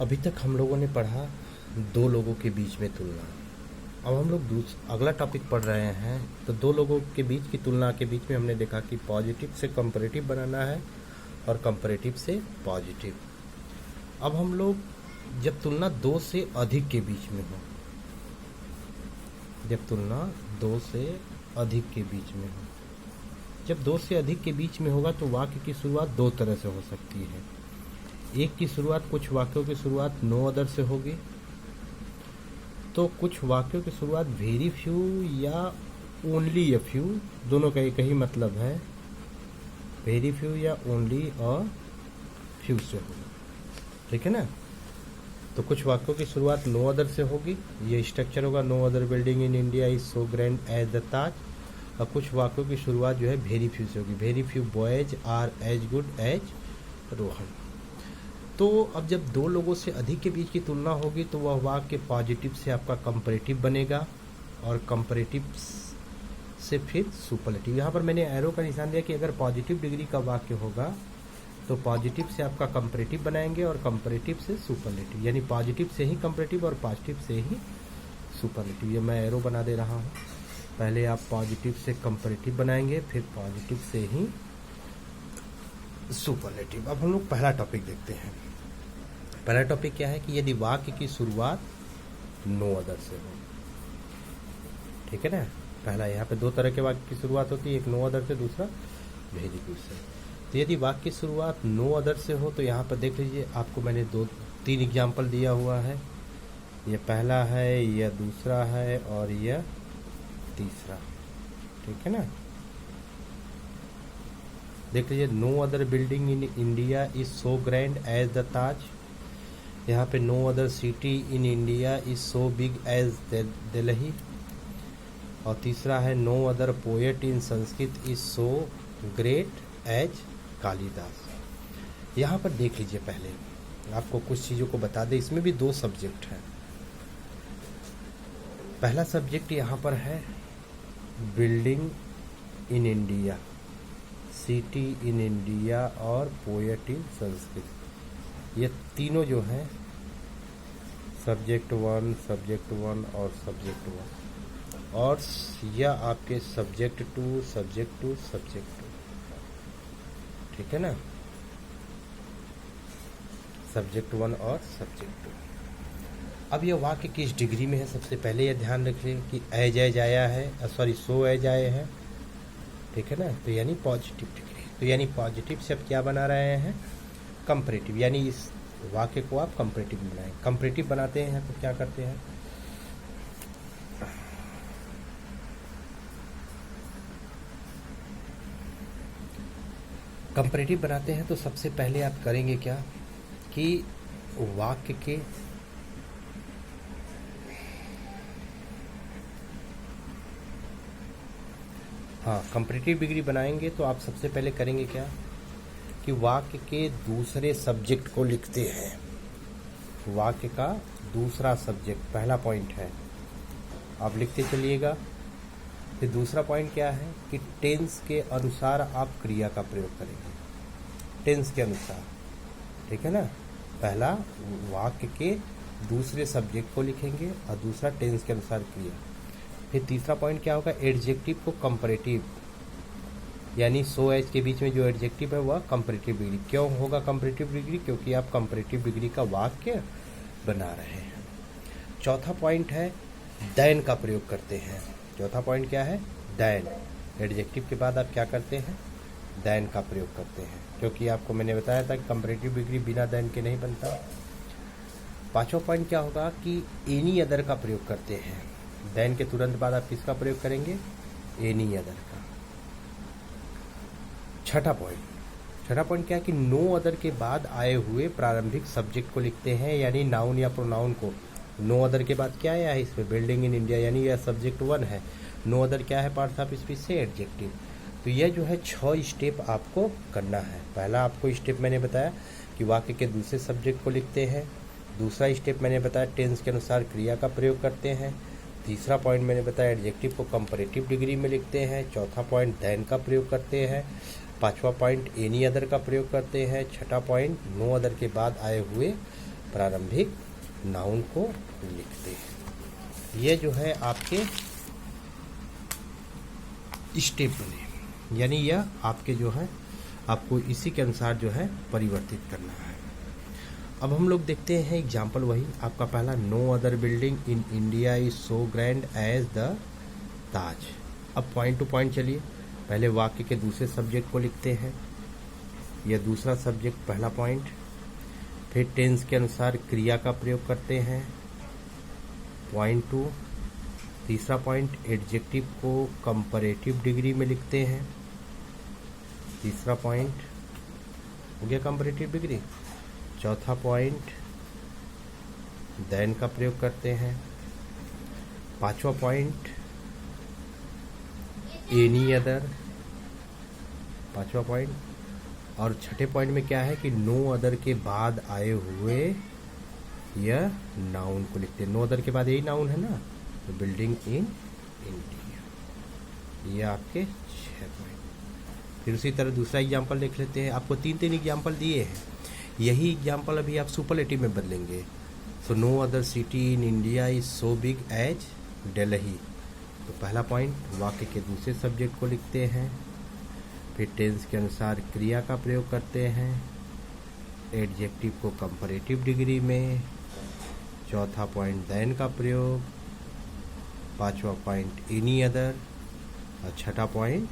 अभी तक हम लोगों ने पढ़ा दो लोगों के बीच में तुलना। अब हम लोग अगला टॉपिक पढ़ रहे हैं। तो दो लोगों के बीच की तुलना के बीच में हमने देखा कि पॉजिटिव से कंपैरेटिव बनाना है और कंपैरेटिव से पॉजिटिव। अब हम लोग जब तुलना दो से अधिक के बीच में हो, जब तुलना दो से अधिक के बीच में हो, जब दो से अधिक के बीच में होगा तो वाक्य की शुरुआत दो तरह से हो सकती है। एक की शुरुआत, कुछ वाक्यों की शुरुआत नो अदर से होगी, तो कुछ वाक्यों की शुरुआत वेरी फ्यू या ओनली अ फ्यू, दोनों का एक ही मतलब है, वेरी फ्यू या ओनली और फ्यू से होगी, ठीक है ना। तो कुछ वाक्यों की शुरुआत नो अदर से होगी, ये स्ट्रक्चर होगा, no other building in India is so grand as the Taj. और कुछ वाक्यों की शुरुआत जो है वेरी फ्यू से होगी, very few boys are as good as Rohan. तो अब जब दो लोगों से अधिक के बीच की तुलना होगी तो वह वाक्य पॉजिटिव से आपका कंपैरेटिव बनेगा और कंपैरेटिव से फिर सुपरलेटिव। यहाँ पर मैंने एरो का निशान दिया कि अगर पॉजिटिव डिग्री का वाक्य होगा तो पॉजिटिव से आपका कंपैरेटिव बनाएंगे और कंपैरेटिव से सुपरलेटिव, यानी पॉजिटिव से ही कंपैरेटिव और पॉजिटिव से ही सुपरलेटिव। ये मैं एरो बना दे रहा हूँ। पहले आप पॉजिटिव से कंपैरेटिव बनाएंगे, फिर पॉजिटिव से ही सुपरलेटिव। अब हम लोग पहला टॉपिक देखते हैं। पहला टॉपिक क्या है कि यदि वाक्य की शुरुआत नो अदर से हो, ठीक है ना। पहला, यहाँ पे दो तरह के वाक्य की शुरुआत होती है, एक नो अदर से, दूसरा वेरी गुड से। तो यदि वाक्य की शुरुआत नो अदर से हो तो यहाँ पर देख लीजिए, आपको मैंने तीन एग्जाम्पल दिया हुआ है। यह पहला है, यह दूसरा है और यह तीसरा, ठीक है ना। देख लीजिए, no other building in India is so grand as the Taj. यहाँ पे no other city in India is so big as Delhi. और तीसरा है, no other poet in Sanskrit is so great as Kalidas. यहाँ पर देख लीजिए, पहले आपको कुछ चीज़ों को बता दें, इसमें भी दो सब्जेक्ट हैं। पहला सब्जेक्ट यहाँ पर है building in India, city in India और पोएट इन संस्कृत। ये तीनों जो हैं सब्जेक्ट वन और सब्जेक्ट वन, और यह आपके सब्जेक्ट टू, ठीक है ना, सब्जेक्ट वन और सब्जेक्ट टू। अब यह वाक्य किस डिग्री में है, सबसे पहले यह ध्यान रखें कि एज आया है, सो एज आए हैं, ठीक है ना। तो यानी पॉजिटिव डिग्री, तो यानी पॉजिटिव से अब क्या बना रहे हैं, कंपैरेटिव, यानी इस वाक्य को आप कंपैरेटिव बनाएं। कंपैरेटिव बनाते हैं तो क्या करते हैं, कंपैरेटिव बनाते हैं तो सबसे पहले आप करेंगे क्या कि वाक्य के कंपैरेटिव डिग्री बनाएंगे तो आप सबसे पहले करेंगे क्या कि वाक्य के दूसरे सब्जेक्ट को लिखते हैं। वाक्य का दूसरा सब्जेक्ट, पहला पॉइंट है, आप लिखते चलिएगा। फिर दूसरा पॉइंट क्या है कि टेंस के अनुसार आप क्रिया का प्रयोग करेंगे, टेंस के अनुसार, ठीक है ना। पहला वाक्य के दूसरे सब्जेक्ट को लिखेंगे और दूसरा टेंस के अनुसार क्रिया। फिर तीसरा पॉइंट क्या होगा, एडजेक्टिव को कंपैरेटिव, यानी सो एज के बीच में जो एडजेक्टिव है वह कंपैरेटिव डिग्री। क्यों होगा कंपैरेटिव डिग्री, क्योंकि आप कंपैरेटिव डिग्री का वाक्य बना रहे हैं। चौथा पॉइंट है देन का प्रयोग करते हैं। चौथा पॉइंट क्या है, देन। एडजेक्टिव के बाद आप क्या करते हैं, देन का प्रयोग करते हैं, क्योंकि आपको मैंने बताया था कि कंपैरेटिव डिग्री बिना देन के नहीं बनता। पांचवा पॉइंट क्या होगा कि एनी अदर का प्रयोग करते हैं। देन के तुरंत बाद आप किसका प्रयोग करेंगे, एनी अदर का। छठा पॉइंट क्या है कि नो अदर के बाद आए हुए प्रारंभिक सब्जेक्ट को लिखते हैं, यानी नाउन या प्रोनाउन को। नो अदर के बाद क्या आया है इसमें, बिल्डिंग इन इंडिया, यानी यह सब्जेक्ट वन है। नो अदर क्या है, पार्ट्स ऑफ स्पीच से एडजेक्टिव। तो यह जो है 6 स्टेप आपको करना है। पहला आपको स्टेप मैंने बताया कि वाक्य के दूसरे सब्जेक्ट को लिखते हैं। दूसरा स्टेप मैंने बताया टेंस के अनुसार क्रिया का प्रयोग करते हैं। तीसरा पॉइंट मैंने बताया एडजेक्टिव को कंपैरेटिव डिग्री में लिखते हैं। चौथा पॉइंट देन का प्रयोग करते हैं। पांचवा पॉइंट एनी अदर का प्रयोग करते हैं। छठा पॉइंट नो अदर के बाद आए हुए प्रारंभिक नाउन को लिखते हैं। ये जो है आपके स्टेप बने, यानी यह आपके जो है आपको इसी के अनुसार जो है परिवर्तित करना है। अब हम लोग देखते हैं एग्जाम्पल, वही आपका पहला, no other building in India is so grand as the Taj. अब पॉइंट टू पॉइंट चलिए, पहले वाक्य के दूसरे सब्जेक्ट को लिखते हैं, यह दूसरा सब्जेक्ट पहला पॉइंट। फिर टेंस के अनुसार क्रिया का प्रयोग करते हैं, पॉइंट टू। तीसरा पॉइंट, एडजेक्टिव को कंपैरेटिव डिग्री में लिखते हैं, तीसरा पॉइंट हो गया कंपैरेटिव डिग्री। चौथा पॉइंट, देन का प्रयोग करते हैं। पांचवा पॉइंट, एनी अदर, पांचवा पॉइंट। और छठे पॉइंट में क्या है कि नो अदर के बाद आए हुए यह नाउन को लिखते हैं। नो अदर के बाद यही नाउन है ना, तो बिल्डिंग इन इंडिया, ये आपके 6 पॉइंट। फिर उसी तरह दूसरा एग्जाम्पल देख लेते हैं। आपको 3 एग्जाम्पल दिए हैं, यही एग्जाम्पल अभी आप सुपरलेटिव में बदलेंगे। So no other city in India is so big as Delhi. तो पहला पॉइंट, वाक्य के दूसरे सब्जेक्ट को लिखते हैं। फिर टेंस के अनुसार क्रिया का प्रयोग करते हैं, एडजेक्टिव को कंपैरेटिव डिग्री में। चौथा पॉइंट, देन का प्रयोग। पांचवा पॉइंट, एनी अदर। और छठा पॉइंट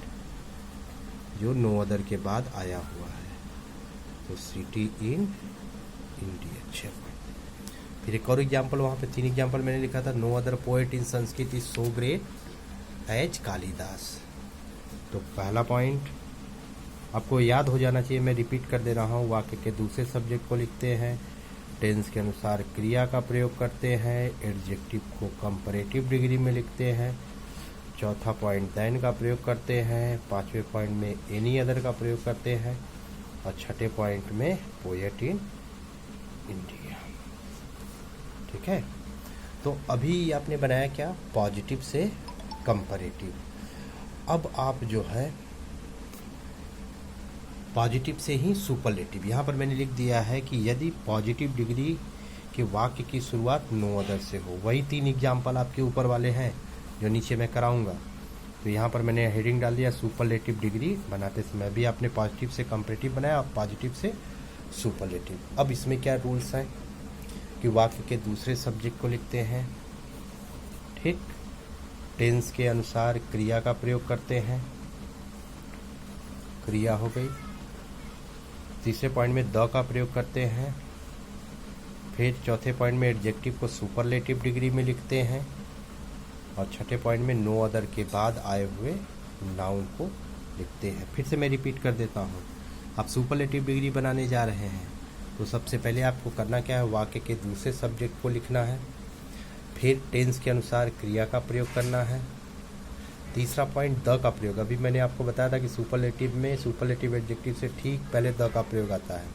जो नो अदर के बाद आया हुआ है, तो सिटी इन इंडिया, 6 पॉइंट। फिर एक और एग्जाम्पल, वहाँ पे 3 एग्जाम्पल मैंने लिखा था, no other poet in Sanskrit is so great as Kalidas. तो पहला पॉइंट आपको याद हो जाना चाहिए, मैं रिपीट कर दे रहा हूँ। वाक्य के दूसरे सब्जेक्ट को लिखते हैं, टेंस के अनुसार क्रिया का प्रयोग करते हैं, एडजेक्टिव को कंपैरेटिव डिग्री में लिखते हैं। चौथा पॉइंट, देन का प्रयोग करते हैं। पांचवें पॉइंट में एनी अदर का प्रयोग करते हैं। और छठे पॉइंट में पोएट इन इंडिया। ठीक है, तो अभी आपने बनाया क्या, पॉजिटिव से कंपैरेटिव। अब आप जो है पॉजिटिव से ही सुपरलेटिव, यहाँ पर मैंने लिख दिया है कि यदि पॉजिटिव डिग्री के वाक्य की शुरुआत नो अदर से हो। वही 3 एग्जाम्पल आपके ऊपर वाले हैं जो नीचे मैं कराऊंगा। तो यहाँ पर मैंने हेडिंग डाल दिया सुपरलेटिव डिग्री। बनाते समय भी आपने पॉजिटिव से कंपैरेटिव बनाया और पॉजिटिव से सुपरलेटिव। अब इसमें क्या रूल्स हैं कि वाक्य के दूसरे सब्जेक्ट को लिखते हैं, ठीक, टेंस के अनुसार क्रिया का प्रयोग करते हैं, क्रिया हो गई। तीसरे पॉइंट में द का प्रयोग करते हैं। फिर चौथे पॉइंट में एडजेक्टिव को सुपरलेटिव डिग्री में लिखते हैं। और छठे पॉइंट में नो अदर के बाद आए हुए नाउन को लिखते हैं। फिर से मैं रिपीट कर देता हूँ, आप सुपरलेटिव डिग्री बनाने जा रहे हैं तो सबसे पहले आपको करना क्या है, वाक्य के दूसरे सब्जेक्ट को लिखना है। फिर टेंस के अनुसार क्रिया का प्रयोग करना है। तीसरा पॉइंट, द का प्रयोग। अभी मैंने आपको बताया था कि सुपरलेटिव में सुपरलेटिव एडजेक्टिव से ठीक पहले द का प्रयोग आता है।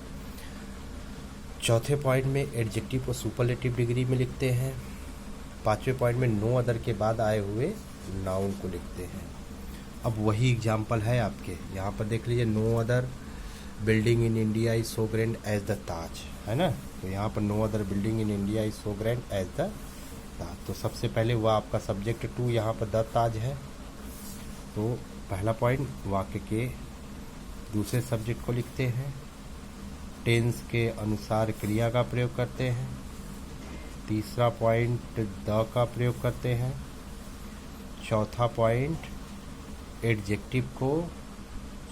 चौथे पॉइंट में एडजेक्टिव को सुपरलेटिव डिग्री में लिखते हैं। पांचवें पॉइंट में नो अदर के बाद आए हुए नाउन को लिखते हैं। अब वही एग्जाम्पल है आपके, यहाँ पर देख लीजिए, no other building in India is so grand as the Taj, है ना। तो यहाँ पर no other building in India is so grand as the Taj. तो सबसे पहले वह आपका सब्जेक्ट 2 यहाँ पर द ताज है। तो पहला पॉइंट, वाक्य के दूसरे सब्जेक्ट को लिखते हैं, टेंस के अनुसार क्रिया का प्रयोग करते हैं। तीसरा पॉइंट, द का प्रयोग करते हैं। चौथा पॉइंट, एडजेक्टिव को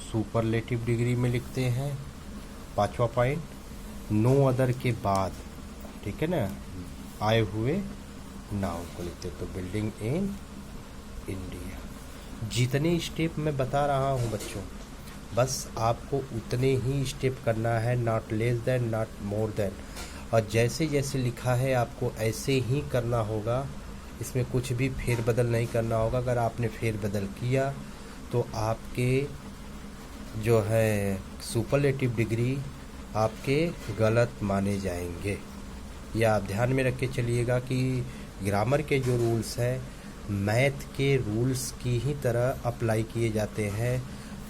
सुपरलेटिव डिग्री में लिखते हैं। पांचवा पॉइंट, नो अदर के बाद, ठीक है ना, आए हुए नाउन को लिखते हैं। तो बिल्डिंग इन इंडिया। जितने स्टेप मैं बता रहा हूँ बच्चों, बस आपको उतने ही स्टेप करना है, not less than, not more than. और जैसे जैसे लिखा है आपको ऐसे ही करना होगा, इसमें कुछ भी फेरबदल नहीं करना होगा। अगर आपने फेरबदल किया तो आपके जो है सुपरलेटिव डिग्री आपके गलत माने जाएंगे। या आप ध्यान में रख के चलिएगा कि ग्रामर के जो रूल्स हैं मैथ के रूल्स की ही तरह अप्लाई किए जाते हैं।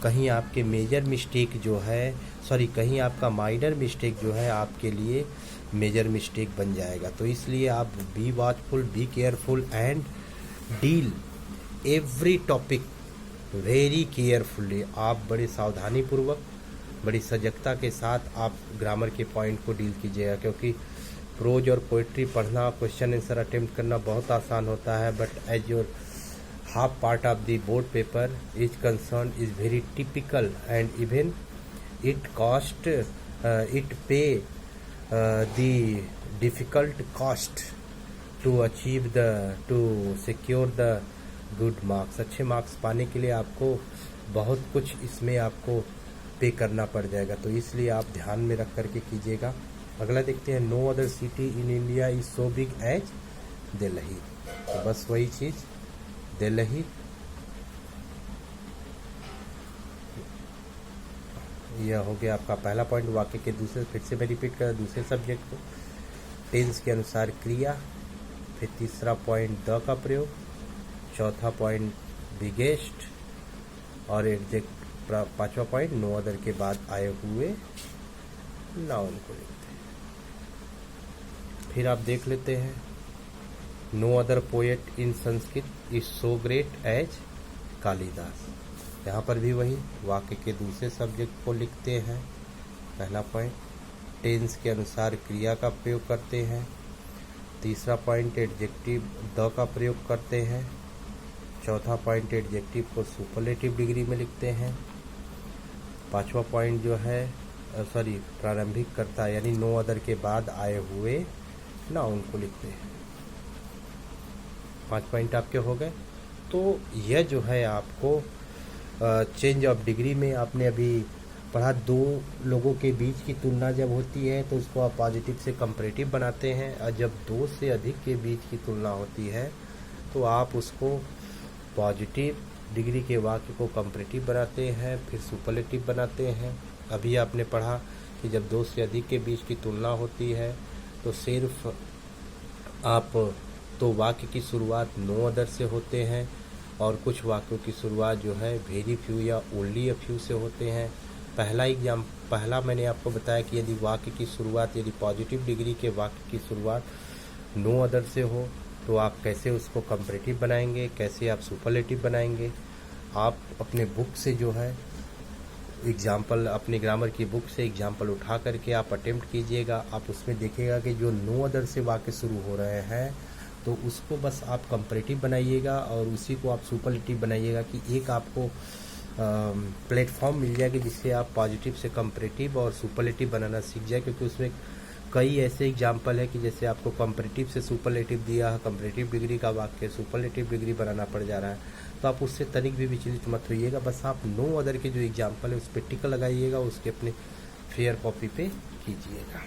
कहीं आपके मेजर मिस्टेक जो है, कहीं आपका माइनर मिस्टेक जो है आपके लिए मेजर मिस्टेक बन जाएगा। तो इसलिए आप be watchful, be careful and deal every topic very carefully. आप बड़े सावधानी पूर्वक, बड़ी सजगता के साथ आप ग्रामर के पॉइंट को डील कीजिएगा, क्योंकि प्रोज और पोइट्री पढ़ना, क्वेश्चन आंसर अटेम्प्ट करना बहुत आसान होता है, but as your half part of the board paper is concerned is very typical, and even it cost it pay the difficult cost to achieve to secure the good marks। अच्छे marks पाने के लिए आपको बहुत कुछ इसमें आपको पे करना पड़ जाएगा, तो इसलिए आप ध्यान में रख करके कीजिएगा। अगला देखते हैं, no other city in India is so big as Delhi. तो बस वही चीज़, दिल्ली। यह हो गया आपका पहला पॉइंट। वाक्य के दूसरे, फिर से मैं रिपीट कर दूसरे सब्जेक्ट को, टेंस के अनुसार क्रिया, फिर तीसरा पॉइंट द का प्रयोग, चौथा पॉइंट बिगेस्ट, और एग्जैक्ट पांचवा पॉइंट नो अदर के बाद आए हुए नाउन को लिखते हैं। फिर आप देख लेते हैं, no other poet in Sanskrit is so great as Kalidas. यहाँ पर भी वही वाक्य के दूसरे सब्जेक्ट को लिखते हैं। पहला पॉइंट टेंस के अनुसार क्रिया का प्रयोग करते हैं। तीसरा पॉइंट एडजेक्टिव द का प्रयोग करते हैं। चौथा पॉइंट एडजेक्टिव को सुपरलेटिव डिग्री में लिखते हैं। पांचवा पॉइंट जो है प्रारंभिक कर्ता यानी नो अदर के बाद आए हुए नाउन को लिखते हैं। 5 पॉइंट आपके हो गए। तो यह जो है आपको चेंज ऑफ डिग्री में आपने अभी पढ़ा, दो लोगों के बीच की तुलना जब होती है तो उसको आप पॉजिटिव से कंपैरेटिव बनाते हैं, और जब दो से अधिक के बीच की तुलना होती है तो आप उसको पॉजिटिव डिग्री के वाक्य को कंपैरेटिव बनाते हैं, फिर सुपरलेटिव बनाते हैं। अभी आपने पढ़ा कि जब दो से अधिक के बीच की तुलना होती है तो सिर्फ आप तो वाक्य की शुरुआत नो अदर से होते हैं, और कुछ वाक्यों की शुरुआत जो है वेरी फ्यू या ओनली अ फ्यू से होते हैं। पहला मैंने आपको बताया कि यदि वाक्य की शुरुआत, यदि पॉजिटिव डिग्री के वाक्य की शुरुआत नो अदर से हो तो आप कैसे उसको कंपैरेटिव बनाएंगे, कैसे आप सुपरलेटिव बनाएंगे। आप अपने बुक से जो है एग्जाम्पल, अपने ग्रामर की बुक से एग्जाम्पल उठा करके आप अटेम्प्ट कीजिएगा। आप उसमें देखिएगा कि जो नो अदर से वाक्य शुरू हो रहे हैं तो उसको बस आप कंपैरेटिव बनाइएगा और उसी को आप सुपरलेटिव बनाइएगा, कि एक आपको प्लेटफॉर्म मिल जाएगा जिससे आप पॉजिटिव से कंपैरेटिव और सुपरलेटिव बनाना सीख जाए। क्योंकि उसमें कई ऐसे एग्जाम्पल है कि जैसे आपको कंपैरेटिव से सुपरलेटिव दिया है, कंपैरेटिव डिग्री का वाक्य सुपरलेटिव डिग्री बनाना पड़ जा रहा है, तो आप उससे तनिक भी विचलित मत होइएगा। बस आप नो अदर के जो एग्जाम्पल है उस पर टिक लगाइएगा, उसके अपने फेयर कॉपी पे कीजिएगा।